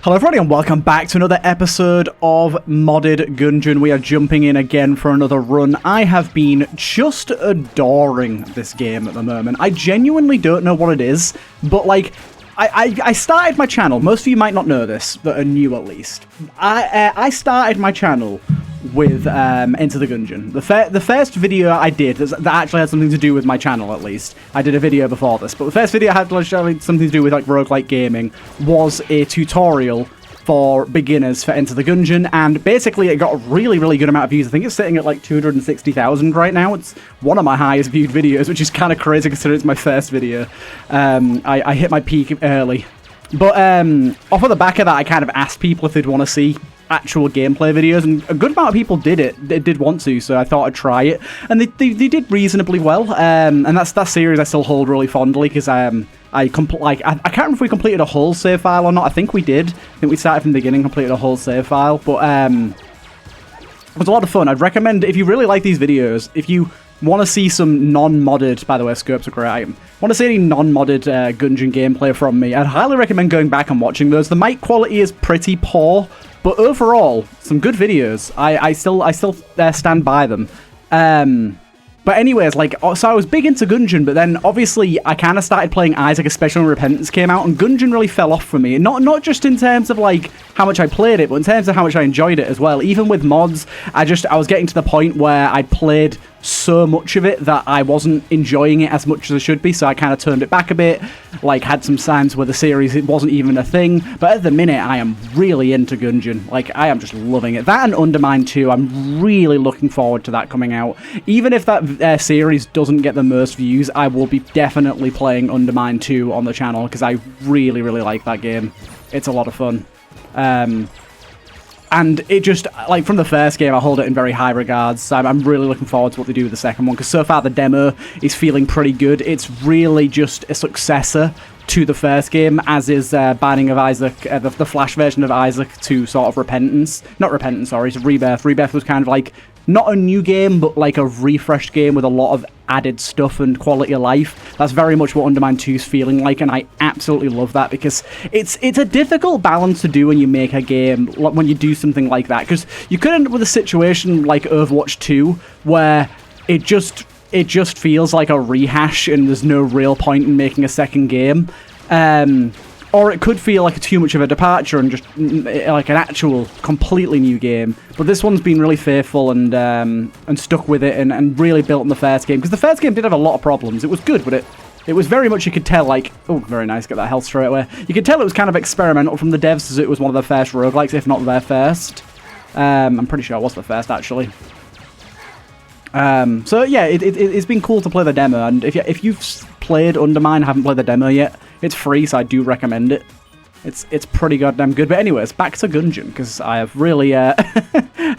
Hello everybody and welcome back to another episode of Modded Gungeon. We are jumping in again for another run. I have been just adoring this game at the moment. I genuinely don't know what it is, but like, I started my channel. Most of you might not know this, that are new at least. I started my channel with Into the Gungeon. The first video I did that actually had something to do with my channel, at least. I did a video before this, but the first video had something to do with like roguelike gaming was a tutorial for beginners for Into the Gungeon, and basically it got a really, really good amount of views. I think it's sitting at like 260,000 right now. It's one of my highest viewed videos, which is kind of crazy considering it's my first video. I hit my peak early. But off of the back of that, I kind of asked people if they'd want to see actual gameplay videos, and a good amount of people did it. They did want to, so I thought I'd try it, and they did reasonably well. And that's that series I still hold really fondly because I can't remember if we completed a whole save file or not. I think we did. I think we started from the beginning, completed a whole save file, but it was a lot of fun. I'd recommend, if you really like these videos, if you want to see some non-modded, by the way, scopes are a great item, want to see any non-modded Gungeon gameplay from me, I'd highly recommend going back and watching those. The mic quality is pretty poor, but overall, some good videos. I still stand by them. But anyways, like, so I was big into Gungeon, but then obviously I kind of started playing Isaac, especially when Repentance came out, and Gungeon really fell off for me. Not just in terms of like how much I played it, but in terms of how much I enjoyed it as well. Even with mods, I was getting to the point where I played so much of it that I wasn't enjoying it as much as I should be, so I kind of turned it back a bit, like had some times where the series, it wasn't even a thing, but at the minute I am really into Gungeon. Like, I am just loving it. That and Undermine 2, I'm really looking forward to that coming out. Even if that series doesn't get the most views, I will be definitely playing Undermine 2 on the channel, because I really, really like that game. It's a lot of fun. And it just, like, from the first game, I hold it in very high regards. So I'm really looking forward to what they do with the second one, because so far the demo is feeling pretty good. It's really just a successor to the first game, as is Binding of Isaac, the Flash version of Isaac to sort of Repentance. Not Repentance, sorry, it's Rebirth. Rebirth was kind of like, not a new game, but like a refreshed game with a lot of added stuff and quality of life. That's very much what Undermine 2 is feeling like, and I absolutely love that, because it's a difficult balance to do when you make a game, when you do something like that, because you could end up with a situation like Overwatch 2, where it just feels like a rehash and there's no real point in making a second game. Or it could feel like too much of a departure and just like an actual completely new game. But this one's been really faithful and stuck with it and really built on the first game. Because the first game did have a lot of problems. It was good, but it was very much, you could tell, like, oh, very nice, get that health straight away. You could tell it was kind of experimental from the devs, as it was one of the first roguelikes, if not their first. I'm pretty sure it was the first, actually. So yeah, it's been cool to play the demo, and if you've played Undermine, haven't played the demo yet, it's free, so I do recommend it. It's pretty goddamn good. But anyways, back to Gungeon, because I have really I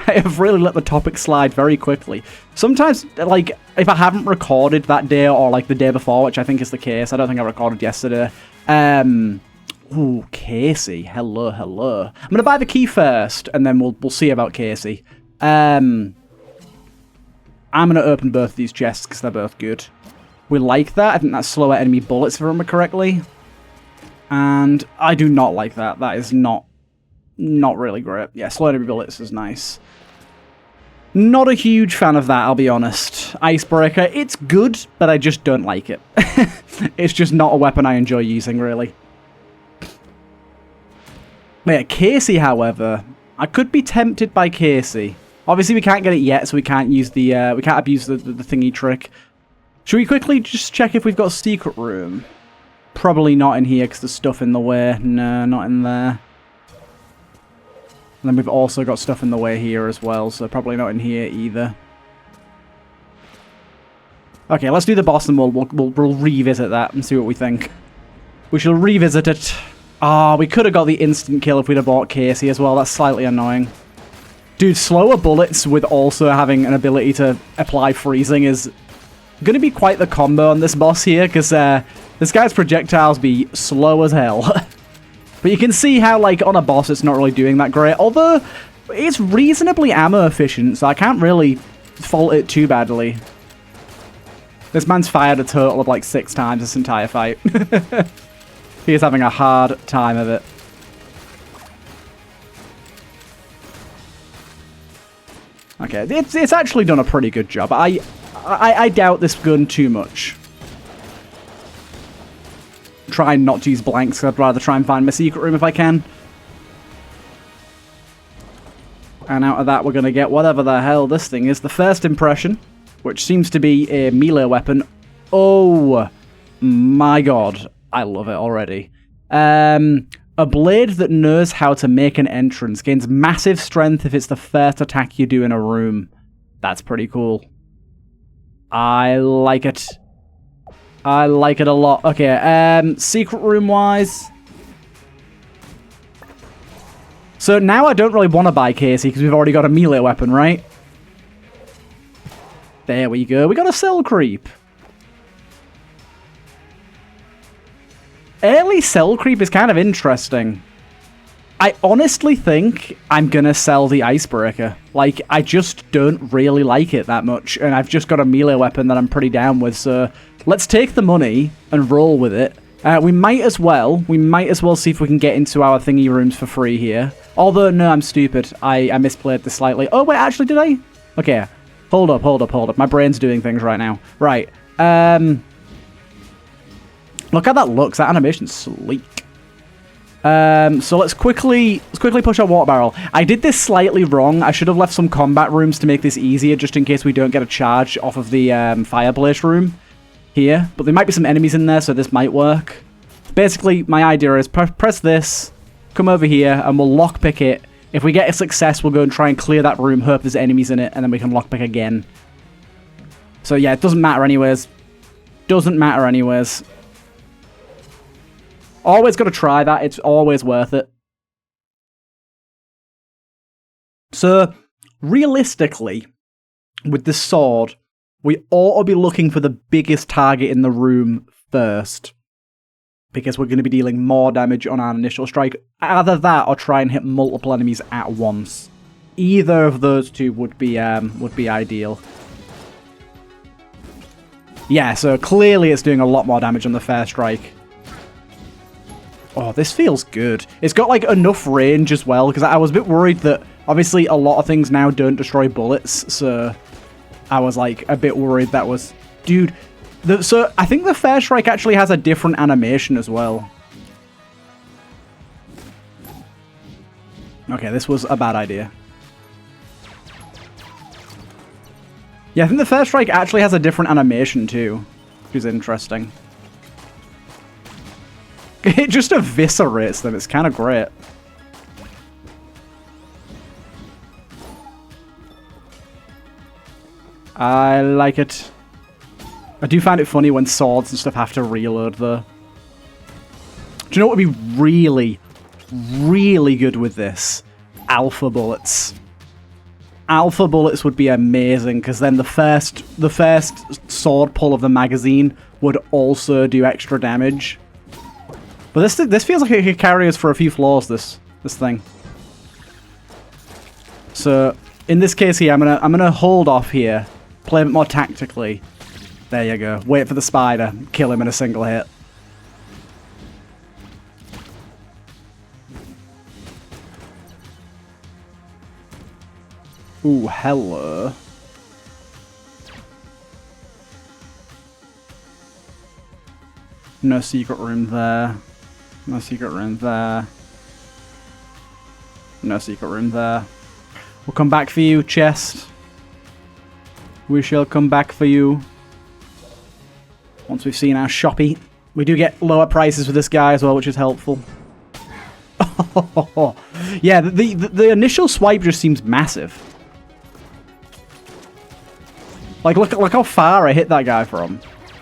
have really let the topic slide very quickly. Sometimes, like, if I haven't recorded that day or like the day before, which I think is the case, I don't think I recorded yesterday. Ooh, Casey, hello. I'm gonna buy the key first, and then we'll see about Casey. I'm going to open both of these chests because they're both good. We like that. I think that's slower enemy bullets, if I remember correctly. And I do not like that. That is not really great. Yeah, slow enemy bullets is nice. Not a huge fan of that, I'll be honest. Icebreaker, it's good, but I just don't like it. It's just not a weapon I enjoy using, really. Yeah, Casey, however, I could be tempted by Casey. Obviously, we can't get it yet, so we can't use the we can't abuse the thingy trick. Should we quickly just check if we've got a secret room? Probably not in here because there's stuff in the way. No, not in there. And then we've also got stuff in the way here as well, so probably not in here either. Okay, let's do the boss, and we'll revisit that and see what we think. We shall revisit it. Ah, we could have got the instant kill if we'd have bought Casey as well. That's slightly annoying. Dude, slower bullets with also having an ability to apply freezing is going to be quite the combo on this boss here, because this guy's projectiles be slow as hell. But you can see how, like, on a boss it's not really doing that great, although it's reasonably ammo efficient, so I can't really fault it too badly. This man's fired a total of like 6 times this entire fight. He is having a hard time of it. Okay, it's actually done a pretty good job. I doubt this gun too much. Trying not to use blanks, I'd rather try and find my secret room if I can. And out of that, we're going to get whatever the hell this thing is. The first impression, which seems to be a melee weapon. Oh my god, I love it already. A blade that knows how to make an entrance. Gains massive strength if it's the first attack you do in a room. That's pretty cool. I like it. I like it a lot. Okay, secret room-wise. So now I don't really want to buy Casey because we've already got a melee weapon, right? There we go. We got a cell creep. Early cell creep is kind of interesting. I honestly think I'm going to sell the icebreaker. Like, I just don't really like it that much. And I've just got a melee weapon that I'm pretty down with. So let's take the money and roll with it. We might as well see if we can get into our thingy rooms for free here. Although, no, I'm stupid. I misplayed this slightly. Oh, wait, actually, did I? Okay. Hold up. My brain's doing things right now. Right. Look how that looks. That animation's sleek. So let's quickly push our water barrel. I did this slightly wrong. I should have left some combat rooms to make this easier, just in case we don't get a charge off of the fireplace room here. But there might be some enemies in there, so this might work. Basically, my idea is press this, come over here, and we'll lockpick it. If we get a success, we'll go and try and clear that room, hope there's enemies in it, and then we can lockpick again. So yeah, it doesn't matter anyways. Always got to try that. It's always worth it. So, realistically, with the sword, we ought to be looking for the biggest target in the room first. Because we're going to be dealing more damage on our initial strike. Either that or try and hit multiple enemies at once. Either of those two would be ideal. Yeah, so clearly it's doing a lot more damage on the first strike. Oh, this feels good. It's got, like, enough range as well, because I was a bit worried that, obviously, a lot of things now don't destroy bullets, so I was, like, a bit worried that was... Dude, so I think the first strike actually has a different animation as well. Okay, this was a bad idea. Yeah, I think the first strike actually has a different animation, too, which is interesting. It just eviscerates them. It's kind of great. I like it. I do find it funny when swords and stuff have to reload, though. Do you know what would be really, really good with this? Alpha bullets. Alpha bullets would be amazing, because then the first sword pull of the magazine would also do extra damage. But this feels like it could carry us for a few floors, this thing. So, in this case here, I'm gonna hold off here. Play a bit more tactically. There you go. Wait for the spider. Kill him in a single hit. Ooh, hello. No secret room there. No secret room there. No secret room there. We'll come back for you, chest. We shall come back for you. Once we've seen our shoppy. We do get lower prices with this guy as well, which is helpful. Yeah, the initial swipe just seems massive. Like, look how far I hit that guy from.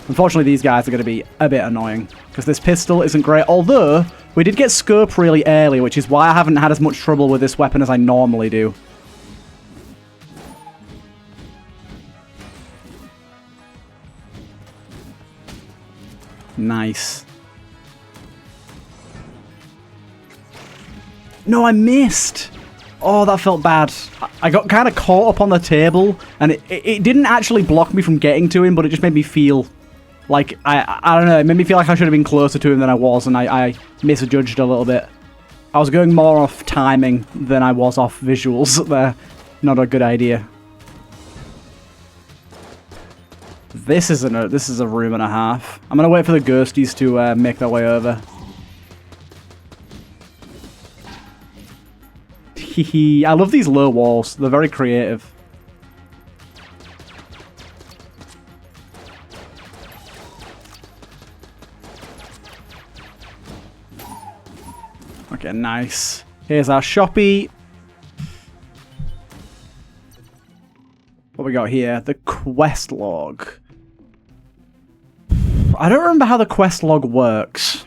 Unfortunately, these guys are going to be a bit annoying, because this pistol isn't great. Although, we did get scope really early, which is why I haven't had as much trouble with this weapon as I normally do. Nice. No, I missed! Oh, that felt bad. I got kind of caught up on the table, and it didn't actually block me from getting to him, but it just made me feel like, I don't know, it made me feel like I should have been closer to him than I was, and I misjudged a little bit. I was going more off timing than I was off visuals there. Not a good idea. This is a room and a half. I'm gonna wait for the ghosties to make their way over. I love these low walls. They're very creative. Okay, nice. Here's our shoppy. What we got here? The quest log. I don't remember how the quest log works.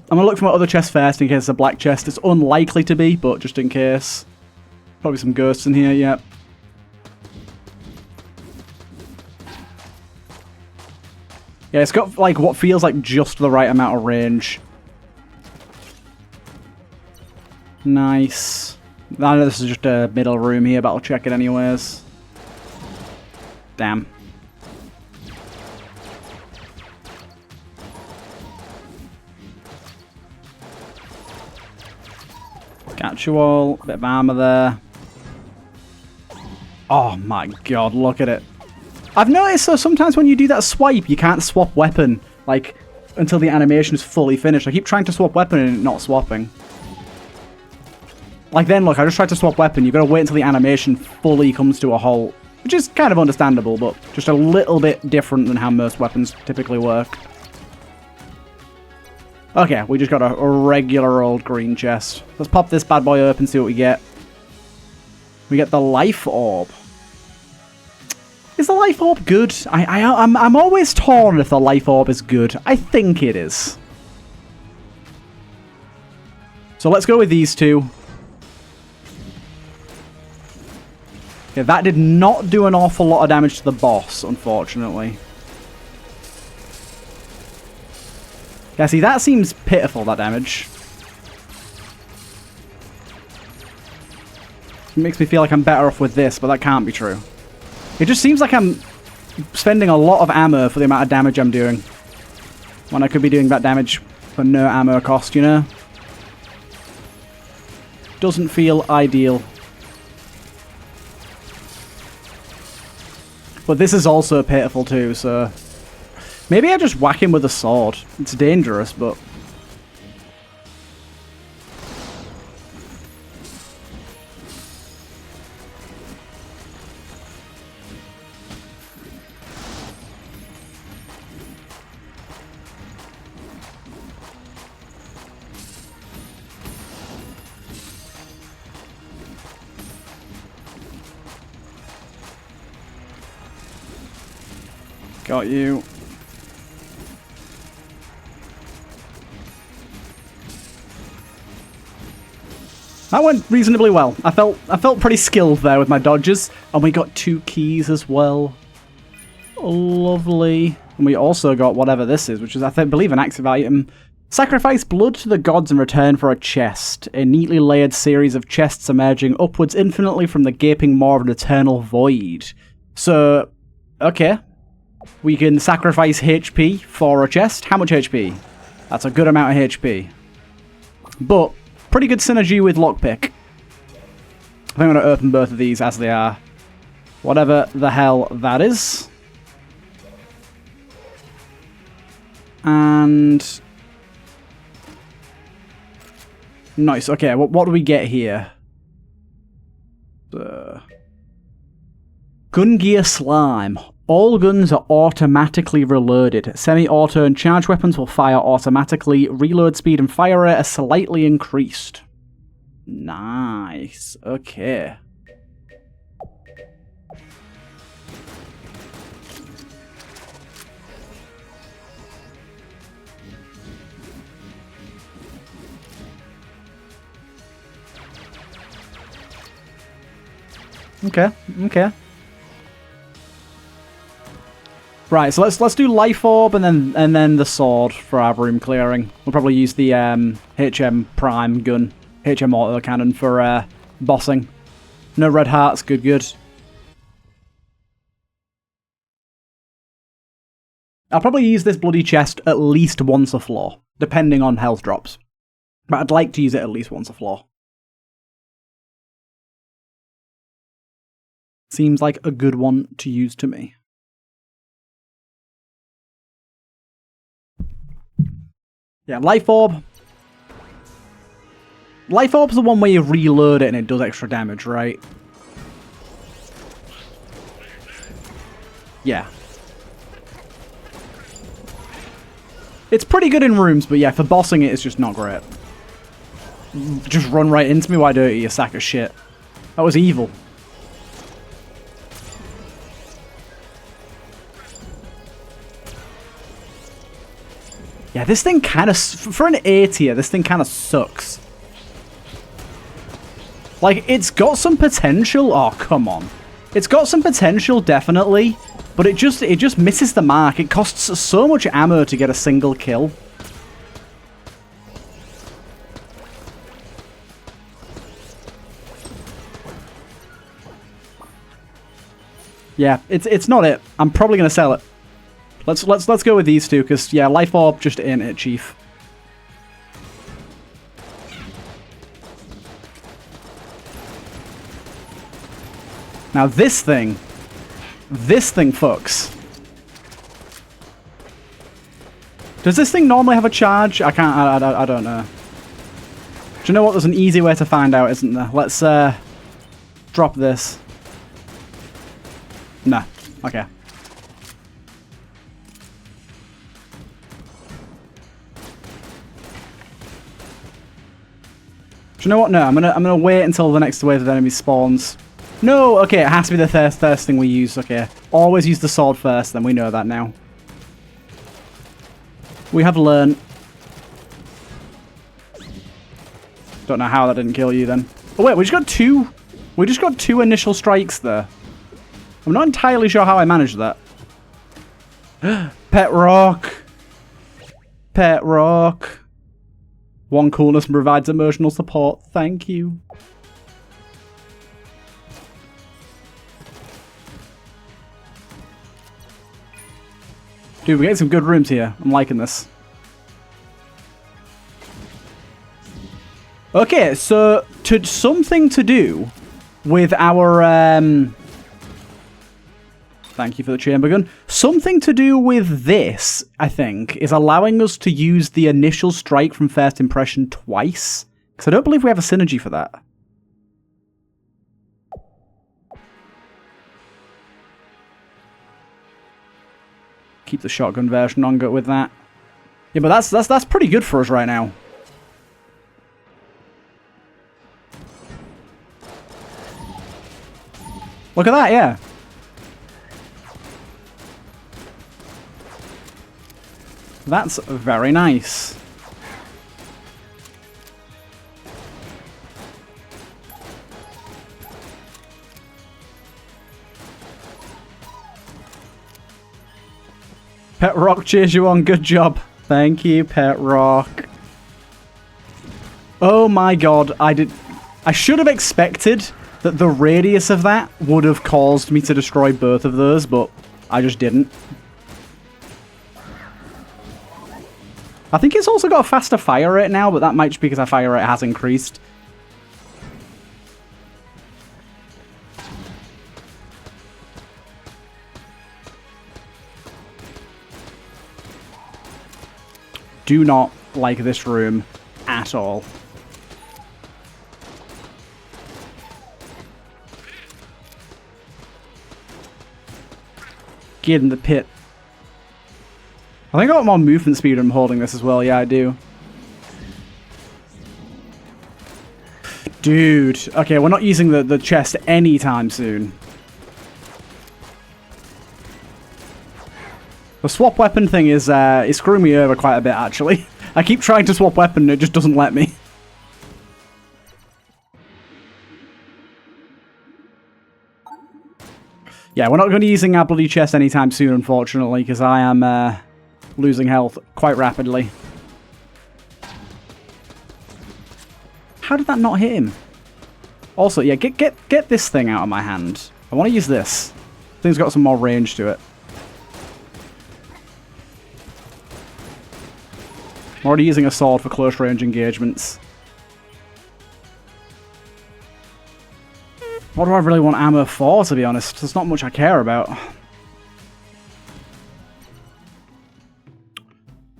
I'm going to look for my other chest first in case it's a black chest. It's unlikely to be, but just in case. Probably some ghosts in here, yep. Yeah, it's got like what feels like just the right amount of range. Nice. I know this is just a middle room here, but I'll check it anyways. Damn. Got you all. Bit of armor there. Oh my god, look at it. I've noticed though, sometimes when you do that swipe, you can't swap weapon, like, until the animation is fully finished. I keep trying to swap weapon and not swapping. Like then, look, I just tried to swap weapon. You've got to wait until the animation fully comes to a halt. Which is kind of understandable, but just a little bit different than how most weapons typically work. Okay, we just got a regular old green chest. Let's pop this bad boy up and see what we get. We get the life orb. Is the life orb good? I'm always torn if the life orb is good. I think it is. So let's go with these two. Okay, that did not do an awful lot of damage to the boss, unfortunately. Yeah, see, that seems pitiful, that damage. It makes me feel like I'm better off with this, but that can't be true. It just seems like I'm spending a lot of ammo for the amount of damage I'm doing. When I could be doing that damage for no ammo cost, you know? Doesn't feel ideal. But this is also pitiful too, so... Maybe I just whack him with a sword. It's dangerous, but... Got you. That went reasonably well. I felt pretty skilled there with my dodges. And we got 2 keys as well. Lovely. And we also got whatever this is, which is, I believe, an active item. Sacrifice blood to the gods in return for a chest. A neatly layered series of chests emerging upwards infinitely from the gaping maw of an eternal void. So, okay. We can sacrifice HP for a chest. How much HP? That's a good amount of HP. But... pretty good synergy with lockpick. I think I'm going to open both of these as they are. Whatever the hell that is. And... nice. Okay, what do we get here? Gun gear slime. All guns are automatically reloaded. Semi-auto and charge weapons will fire automatically. Reload speed and fire rate are slightly increased. Nice. Okay. Okay. Okay. Right, so let's do life orb and then the sword for our room clearing. We'll probably use the HM prime gun, HM auto cannon for bossing. No red hearts, good. I'll probably use this bloody chest at least once a floor, depending on health drops. But I'd like to use it at least once a floor. Seems like a good one to use to me. Yeah, Life Orb. Life Orb's the one where you reload it and it does extra damage, right? Yeah. It's pretty good in rooms, but yeah, for bossing it, it's just not great. Just run right into me, why don't you sack of shit? That was evil. Yeah, this thing kind of... For an A tier, this thing kind of sucks. Like, it's got some potential. Oh, come on. It's got some potential, definitely. But it just misses the mark. It costs so much ammo to get a single kill. Yeah, it's not it. I'm probably gonna sell it. Let's go with these two, because yeah, Life Orb just ain't it, Chief. Now this thing fucks. Does this thing normally have a charge? I don't know. Do you know what? There's an easy way to find out, isn't there? Let's drop this. Nah. Okay. Do you know what? No, I'm gonna wait until the next wave of enemies spawns. No, okay, it has to be the first thing we use. Okay, always use the sword first. Then we know that now. We have learned. Don't know how that didn't kill you then. Oh wait, we just got two. We just got two initial strikes there. I'm not entirely sure how I managed that. Pet rock. Pet rock. One coolness provides emotional support. Thank you. Dude, we're getting some good rooms here. I'm liking this. Okay, so something to do with our... Thank you for the chamber gun. Something to do with this, I think, is allowing us to use the initial strike from first impression twice. Because I don't believe we have a synergy for that. Keep the shotgun version on, go with that. Yeah, but that's pretty good for us right now. Look at that, yeah. That's very nice. Pet Rock cheers you on. Good job. Thank you, Pet Rock. Oh my god, I should have expected that the radius of that would have caused me to destroy both of those, but I just didn't. I think it's also got a faster fire rate now, but that might just be because our fire rate has increased. Do not like this room at all. Get in the pit. I think I got more movement speed when I'm holding this as well. Yeah, I do. Dude. Okay, we're not using the chest anytime soon. The swap weapon thing is screwing me over quite a bit, actually. I keep trying to swap weapon and it just doesn't let me. Yeah, we're not going to be using our bloody chest anytime soon, unfortunately, because I am losing health quite rapidly. How did that not hit him? Also, yeah, get this thing out of my hand. I want to use this. This thing's got some more range to it. I'm already using a sword for close range engagements. What do I really want ammo for, to be honest? There's not much I care about.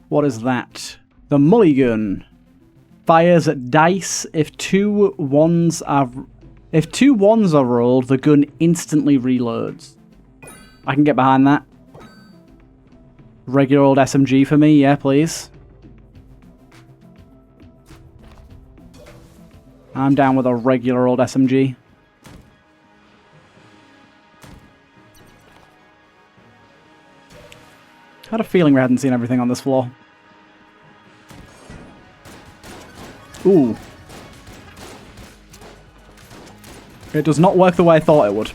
What is that? The mulligan. Fires at dice. If two ones are rolled, the gun instantly reloads. I can get behind that. Regular old SMG for me, yeah, please. I'm down with a regular old SMG. I had a feeling we hadn't seen everything on this floor. Ooh. It does not work the way I thought it would.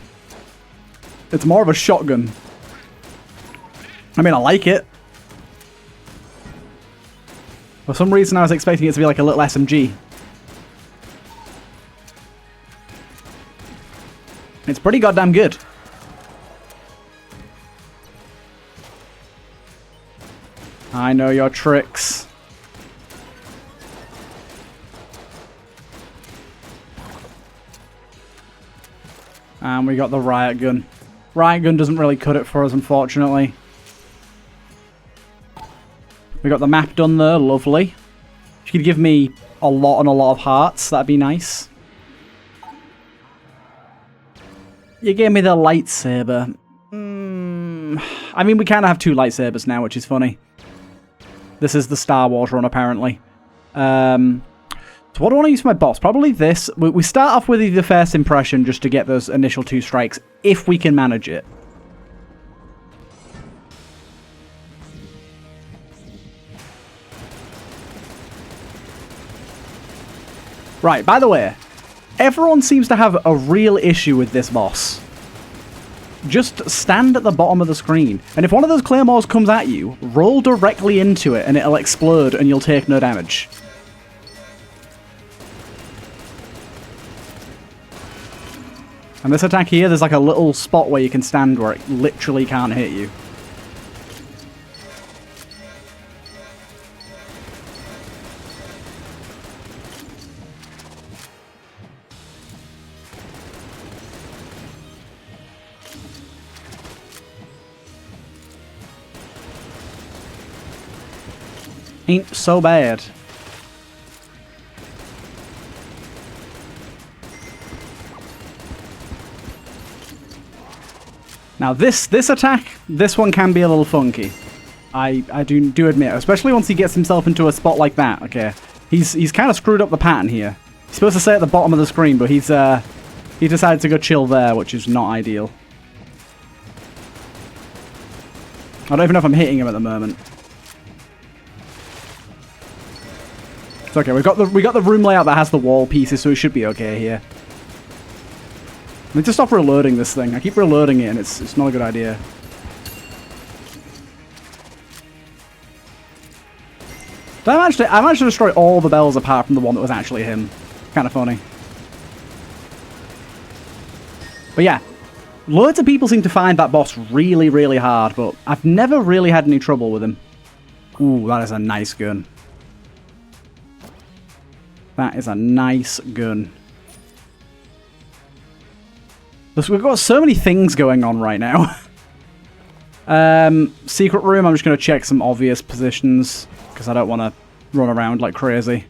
It's more of a shotgun. I mean, I like it. For some reason, I was expecting it to be like a little SMG. It's pretty goddamn good. I know your tricks. And we got the riot gun. Riot gun doesn't really cut it for us, unfortunately. We got the map done there, lovely. If you could give me a lot and a lot of hearts, that'd be nice. You gave me the lightsaber. I mean, we kind of have two lightsabers now, which is funny. This is the Star Wars run, apparently. So what do I want to use for my boss? Probably this. We start off with the first impression just to get those initial 2 strikes, if we can manage it. Right, by the way, everyone seems to have a real issue with this boss. Just stand at the bottom of the screen, and if one of those claymores comes at you, roll directly into it and it'll explode and you'll take no damage. And this attack here, there's like a little spot where you can stand where it literally can't hit you. Ain't so bad. Now this attack, this one can be a little funky. I do admit, especially once he gets himself into a spot like that. Okay, he's kind of screwed up the pattern here. He's supposed to stay at the bottom of the screen, but he decided to go chill there, which is not ideal. I don't even know if I'm hitting him at the moment. It's okay. We got the room layout that has the wall pieces, so it should be okay here. I need to stop reloading this thing. I keep reloading it, and it's not a good idea. I managed to destroy all the bells apart from the one that was actually him. Kind of funny. But yeah, loads of people seem to find that boss really, really hard, but I've never really had any trouble with him. Ooh, that is a nice gun. That is a nice gun. We've got so many things going on right now. Secret room, I'm just going to check some obvious positions, because I don't want to run around like crazy.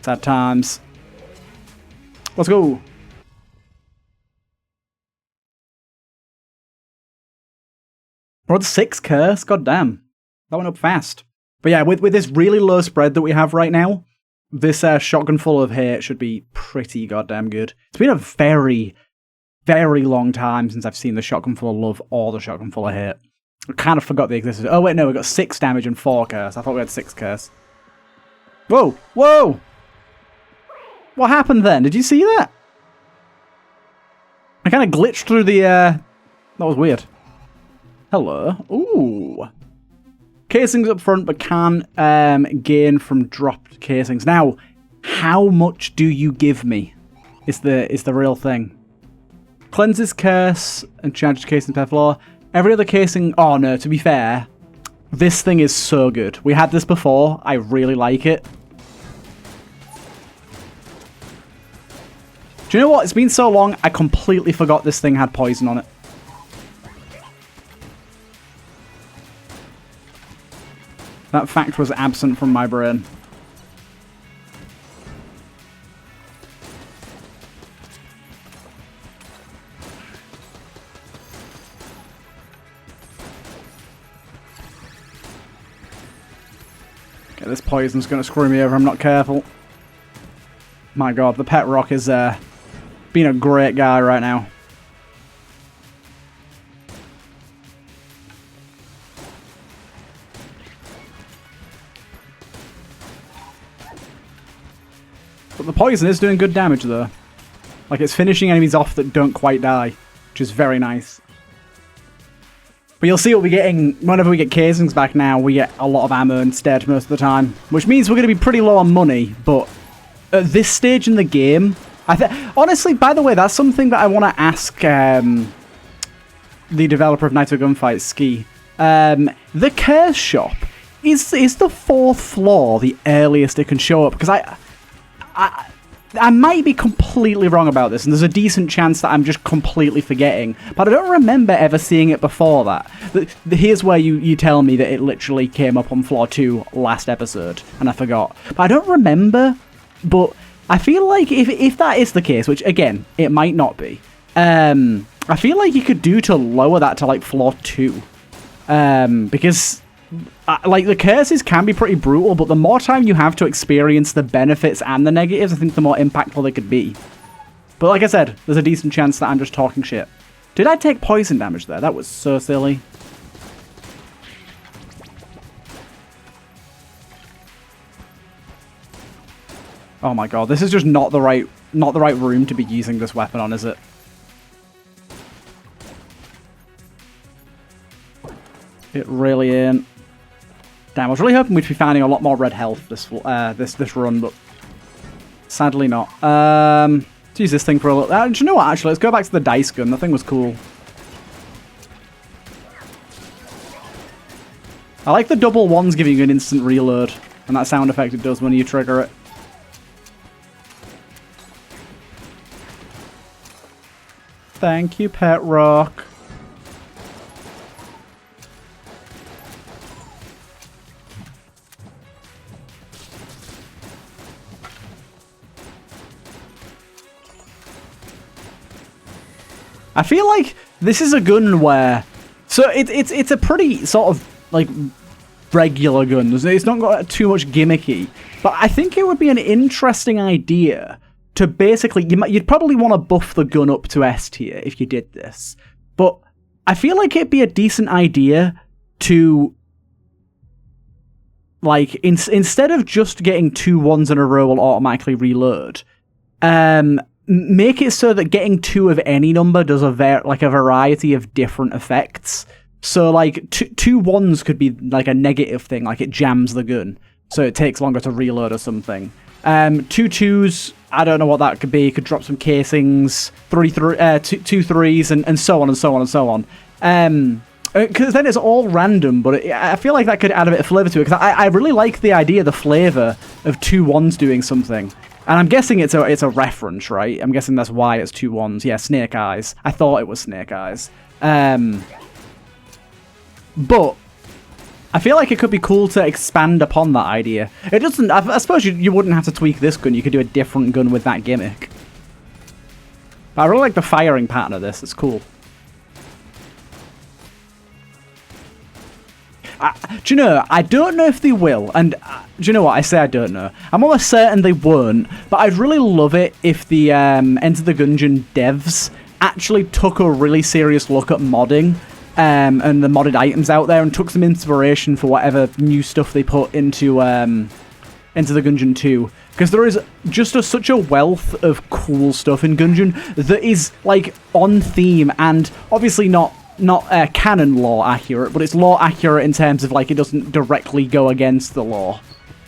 Sad times. Let's go. We're on 6 curse, god damn. That went up fast. But yeah, with this really low spread that we have right now, this shotgun full of hate should be pretty goddamn good. It's been a very, very long time since I've seen the shotgun full of love or the shotgun full of hate. I kind of forgot they existed. Oh wait, no, we got 6 damage and 4 curse. I thought we had 6 curse. Whoa! Whoa! What happened then? Did you see that? I kind of glitched through the, That was weird. Hello. Ooh. Casings up front, but can gain from dropped casings. Now, how much do you give me? Is the real thing. Cleanses curse and charges casing per floor. Every other casing. Oh no, to be fair, this thing is so good. We had this before. I really like it. Do you know what? It's been so long, I completely forgot this thing had poison on it. That fact was absent from my brain. Okay, this poison's going to screw me over. I'm not careful. My god, the pet rock is being a great guy right now. But the poison is doing good damage, though. Like, it's finishing enemies off that don't quite die, which is very nice. But you'll see what we're getting whenever we get casings back now. We get a lot of ammo instead most of the time, which means we're going to be pretty low on money. But at this stage in the game, honestly, by the way, that's something that I want to ask the developer of Naito Gunfight, Ski. The Curse Shop, is the 4th floor the earliest it can show up? Because I might be completely wrong about this, and there's a decent chance that I'm just completely forgetting, but I don't remember ever seeing it before that. Here's where you tell me that it literally came up on floor 2 last episode, and I forgot. But I don't remember, but I feel like if that is the case, which, again, it might not be, I feel like you could do to lower that to, like, floor 2. Because like, the curses can be pretty brutal, but the more time you have to experience the benefits and the negatives, I think the more impactful they could be. But like I said, there's a decent chance that I'm just talking shit. Did I take poison damage there? That was so silly. Oh my god, this is just not the right room to be using this weapon on, is it? It really ain't. Damn, I was really hoping we'd be finding a lot more red health this run, but sadly not. Let's use this thing for a little... do you know what, actually? Let's go back to the dice gun. The thing was cool. I like the double ones giving you an instant reload, and that sound effect it does when you trigger it. Thank you, Pet Rock. I feel like this is a gun where... So it's a pretty sort of, like, regular gun. It's not got too much gimmicky. But I think it would be an interesting idea to basically... You'd probably want to buff the gun up to S tier if you did this. But I feel like it'd be a decent idea to... Like, instead of just getting 2 ones in a row will automatically reload... make it so that getting 2 of any number does a variety of different effects. So, like, 2 ones could be, like, a negative thing, like it jams the gun, so it takes longer to reload or something. 2 twos, I don't know what that could be. Could drop some casings, 2 threes, and so on and so on and so on. Because then it's all random, but I feel like that could add a bit of flavour to it, because I really like the idea, the flavour of 2 ones doing something. And I'm guessing it's a reference, right? I'm guessing that's why it's 2 ones. Yeah, Snake Eyes. I thought it was Snake Eyes. But I feel like it could be cool to expand upon that idea. It doesn't... I suppose you wouldn't have to tweak this gun. You could do a different gun with that gimmick. But I really like the firing pattern of this. It's cool. Do you know, I don't know if they will, and do you know what, I say I don't know. I'm almost certain they won't, but I'd really love it if the Enter the Gungeon devs actually took a really serious look at modding and the modded items out there and took some inspiration for whatever new stuff they put into Enter the Gungeon 2. Because there is just such a wealth of cool stuff in Gungeon that is, like, on theme and obviously not canon lore accurate, but it's lore accurate in terms of, like, it doesn't directly go against the lore.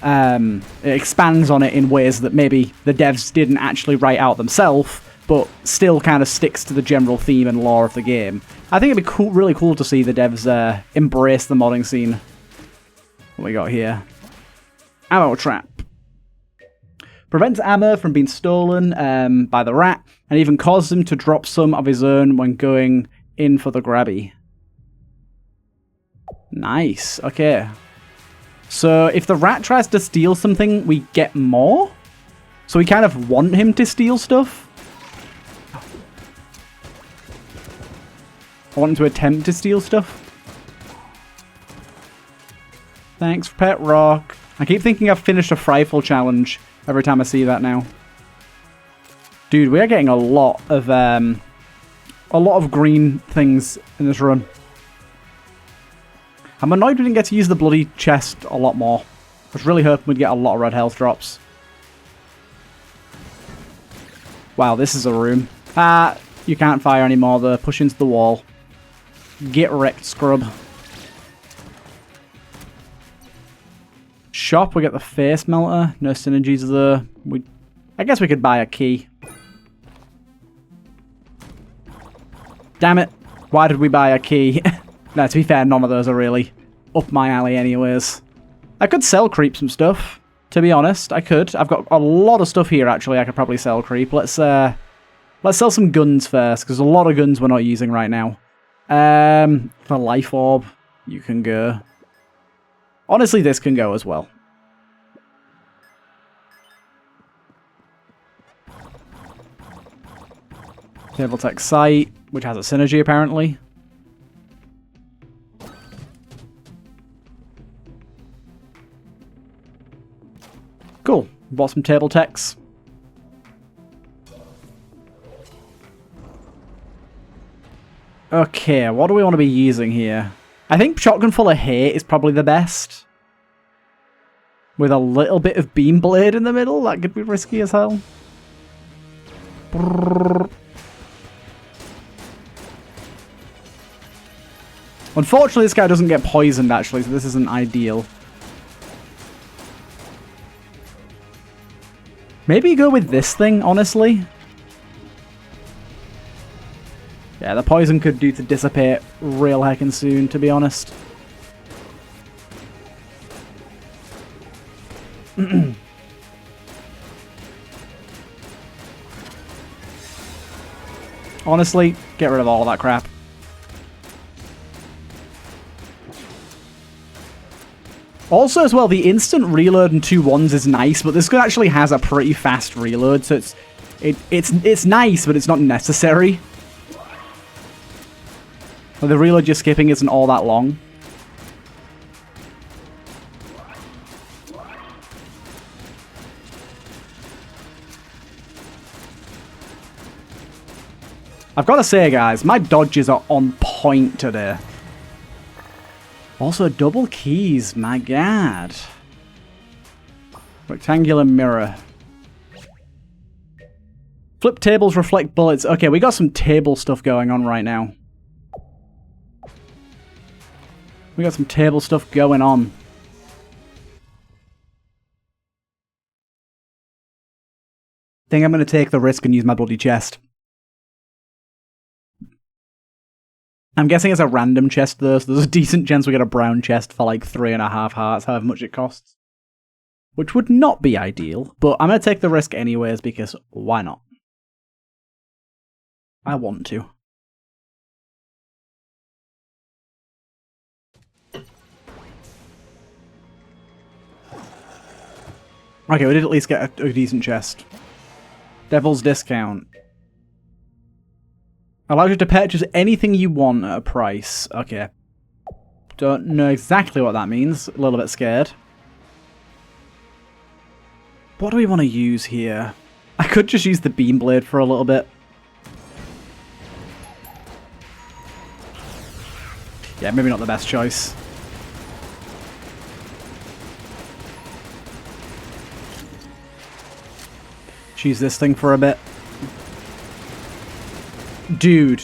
It expands on it in ways that maybe the devs didn't actually write out themselves, but still kind of sticks to the general theme and lore of the game. I think it'd be cool, really cool to see the devs embrace the modding scene. What we got here? Ammo trap. Prevents ammo from being stolen by the rat, and even causes him to drop some of his own when going in for the grabby. Nice, okay. So if the rat tries to steal something, we get more? So we kind of want him to steal stuff? I want him to attempt to steal stuff. Thanks, Pet Rock. I keep thinking I've finished a Frightful challenge every time I see that now. Dude, we are getting a lot of green things in this run. I'm annoyed we didn't get to use the bloody chest a lot more. I was really hoping we'd get a lot of red health drops. Wow, this is a room. Ah, you can't fire anymore though. Push into the wall. Get wrecked, scrub. Shop, we get the face melter. No synergies there. I guess we could buy a key. Damn it. Why did we buy a key? No, to be fair, none of those are really up my alley anyways. I could sell creep some stuff, to be honest. I could. I've got a lot of stuff here, actually. I could probably sell creep. Let's sell some guns first, because there's a lot of guns we're not using right now. The life orb, you can go. Honestly, this can go as well. Table tech sight, which has a synergy apparently. Cool. Bought some table techs. Okay, what do we want to be using here? I think shotgun full of hate is probably the best. With a little bit of beam blade in the middle, that could be risky as hell. Brrr. Unfortunately, this guy doesn't get poisoned, actually, so this isn't ideal. Maybe go with this thing, honestly. Yeah, the poison could do to dissipate real heckin' soon, to be honest. Honestly, get rid of all that crap. Also, as well, the instant reload in 2-1s is nice, but this gun actually has a pretty fast reload, so it's nice, but it's not necessary. The reload you're skipping isn't all that long. I've got to say, guys, my dodges are on point today. Also, double keys, my god. Rectangular mirror. Flip tables, reflect bullets. Okay, we got some table stuff going on right now. We got some table stuff going on. I think I'm going to take the risk and use my bloody chest. I'm guessing it's a random chest though, so there's a decent chance we get a brown chest for like 3.5 hearts, however much it costs. Which would not be ideal, but I'm going to take the risk anyways because why not? I want to. Okay, we did at least get a decent chest. Devil's Discount. Allows you to purchase anything you want at a price. Okay. Don't know exactly what that means. A little bit scared. What do we want to use here? I could just use the beam blade for a little bit. Yeah, maybe not the best choice. Use this thing for a bit. Dude,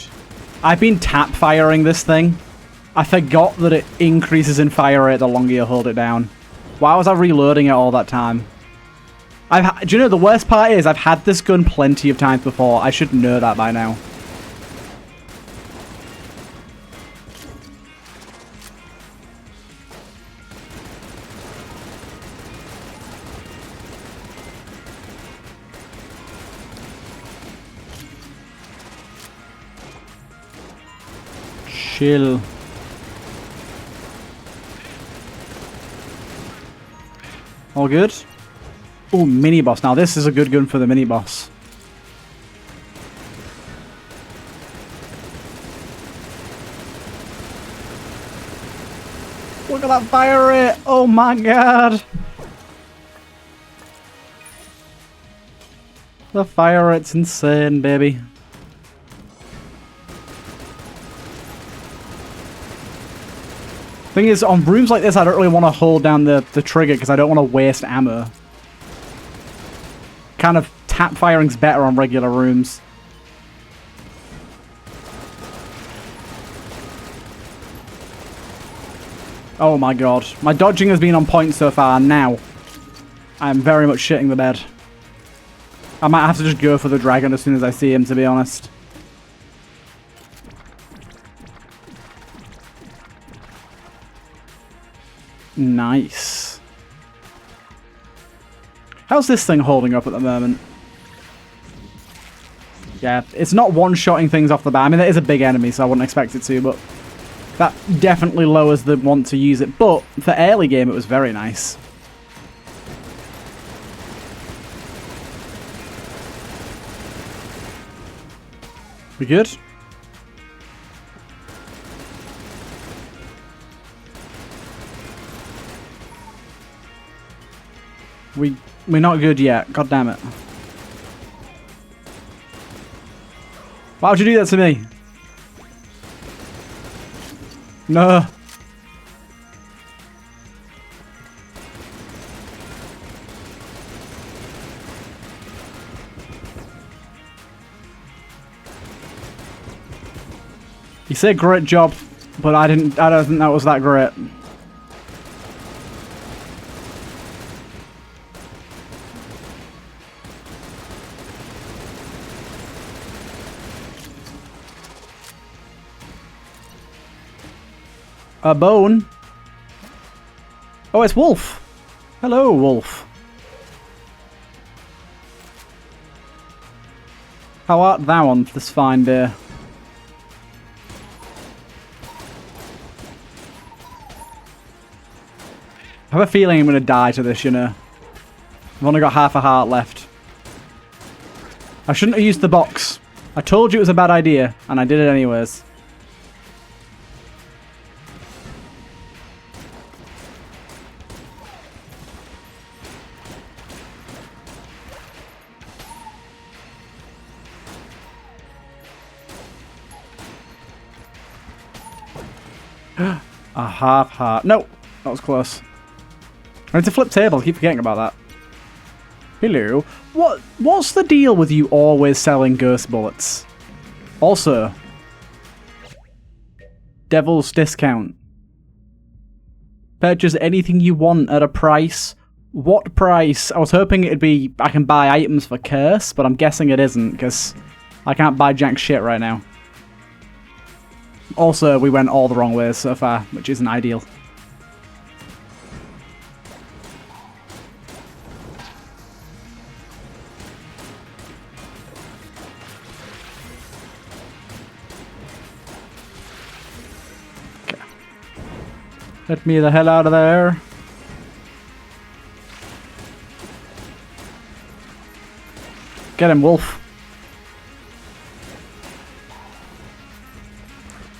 I've been tap firing this thing. I forgot that it increases in fire rate the longer you hold it down. Why was I reloading it all that time? Do you know the worst part is I've had this gun plenty of times before. I should know that by now. Chill. All good? Oh, mini boss. Now this is a good gun for the mini boss. Look at that fire rate! Oh my god! The fire rate's insane, baby. Thing is, on rooms like this, I don't really want to hold down the trigger because I don't want to waste ammo. Kind of tap firing's better on regular rooms. Oh my god. My dodging has been on point so far, and now I am very much shitting the bed. I might have to just go for the dragon as soon as I see him, to be honest. Nice. How's this thing holding up at the moment? Yeah, it's not one-shotting things off the bat. I mean, it is a big enemy, so I wouldn't expect it to, but that definitely lowers the want to use it. But for early game, it was very nice. We good? We're not good yet. God damn it. Why would you do that to me? No. You say great job, but I don't think that was that great. A bone? Oh, it's Wolf. Hello, Wolf. How art thou on this fine day? I have a feeling I'm going to die to this, you know. I've only got half a heart left. I shouldn't have used the box. I told you it was a bad idea, and I did it anyways. A half heart. No, that was close. I need to flip tables. I keep forgetting about that. Hello. What's the deal with you always selling ghost bullets? Also, Devil's Discount. Purchase anything you want at a price. What price? I was hoping it'd be I can buy items for Curse, but I'm guessing it isn't because I can't buy jack shit right now. Also, we went all the wrong ways so far, which isn't ideal. Okay. Let me the hell out of there. Get him, Wolf.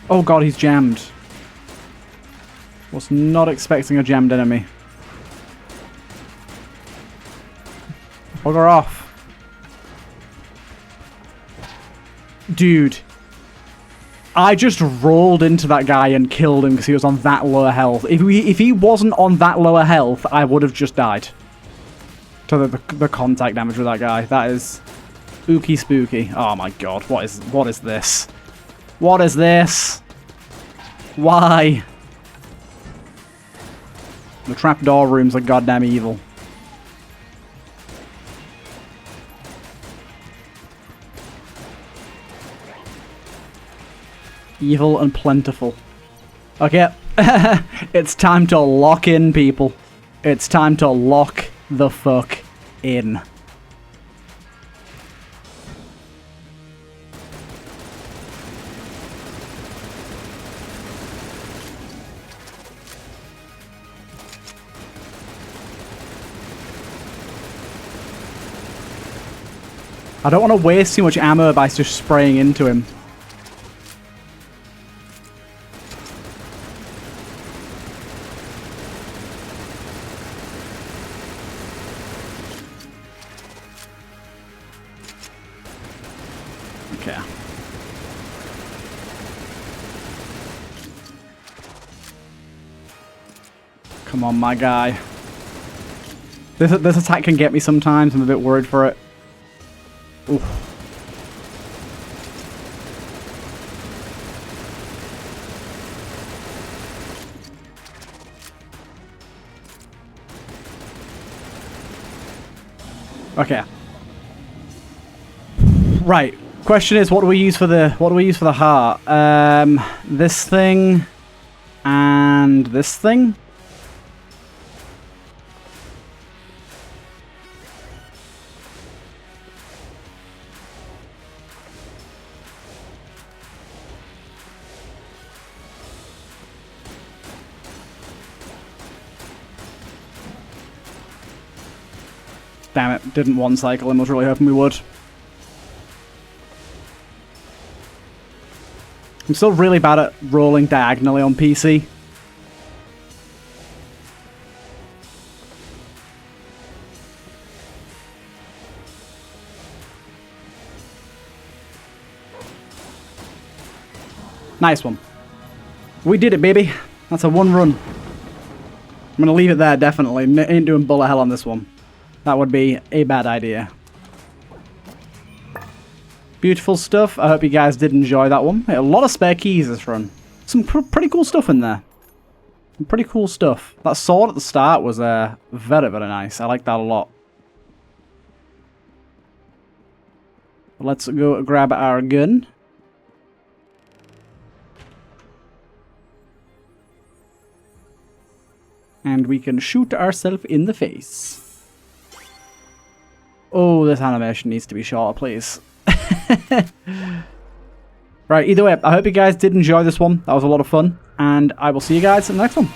Oh god, he's jammed. Was not expecting a jammed enemy. Bugger off. Dude. I just rolled into that guy and killed him because he was on that lower health. If he wasn't on that lower health, I would have just died. To the contact damage with that guy. That is spooky spooky. Oh my god, what is this? What is this? Why? The trapdoor rooms are goddamn evil. Evil and plentiful. Okay. It's time to lock in, people. It's time to lock the fuck in. I don't want to waste too much ammo by just spraying into him. Okay. Come on, my guy. This attack can get me sometimes. I'm a bit worried for it. Oof. Okay. Right. Question is, what do we use for the heart? This thing and this thing. Damn it, didn't one cycle and was really hoping we would. I'm still really bad at rolling diagonally on PC. Nice one. We did it, baby. That's a one run. I'm going to leave it there, definitely. Ain't doing bullet hell on this one. That would be a bad idea. Beautiful stuff. I hope you guys did enjoy that one. A lot of spare keys this run. Some pretty cool stuff in there. Some pretty cool stuff. That sword at the start was very, very nice. I like that a lot. Let's go grab our gun. And we can shoot ourselves in the face. Oh, this animation needs to be shorter, please. Right, either way, I hope you guys did enjoy this one. That was a lot of fun. And I will see you guys in the next one.